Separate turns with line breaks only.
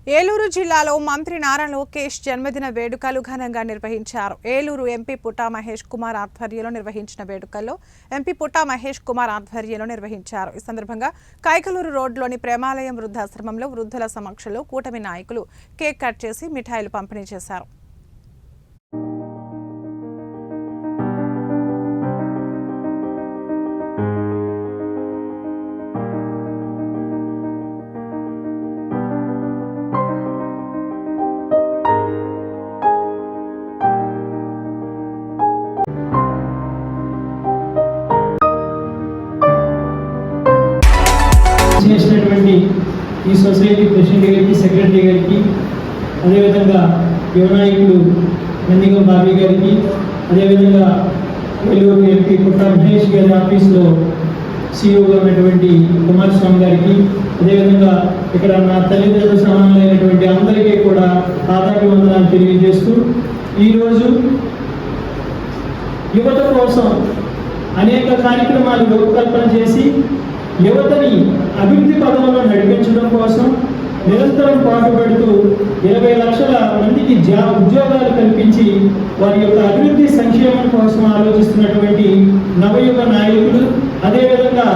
ఏలూరు జిల్లాలో మంత్రి నారా లోకేష్ జన్మదిన వేడుకలు ఘనంగా నిర్వహించారు. ఏలూరు ఎంపీ పుట్టా మహేష్ కుమార్ ఆధ్వర్యంలో నిర్వహించిన వేడుకల్లో నిర్వహించారు. ఈ సందర్భంగా కైకలూరు రోడ్లోని ప్రేమాలయం వృద్ధాశ్రమంలో వృద్ధుల సమక్షంలో కూటమి నాయకులు కేక్ కట్ చేసి మిఠాయిలు పంపిణీ చేశారు.
చేసినటువంటి ఈ సొసైటీ ప్రెసిడెంట్ గారికి, సెక్రటరీ గారికి, అదేవిధంగా యువ నాయకుడు నందిగం బాబీ గారికి, అదేవిధంగా ఏలూరు ఎంపీ పుట్టా మహేష్ గారి ఆఫీస్లో సిఇఓగా ఉన్నటువంటి కుమారస్వామి గారికి, అదేవిధంగా ఇక్కడ నా తల్లిదండ్రుల సమానమైనటువంటి అందరికీ కూడా పాదాభివందనాలు తెలియజేస్తూ ఈరోజు యువత కోసం అనేక కార్యక్రమాలు రూపకల్పన చేసి యువతని అభివృద్ధి పదంలో నడిపించడం కోసం నిరంతరం పాటుపడుతూ 20 లక్షల మందికి ఉద్యోగాలు కల్పించి వారి యొక్క అభివృద్ధి సంక్షేమం కోసం ఆలోచిస్తున్నటువంటి నవయుగ నాయకుడు, అదేవిధంగా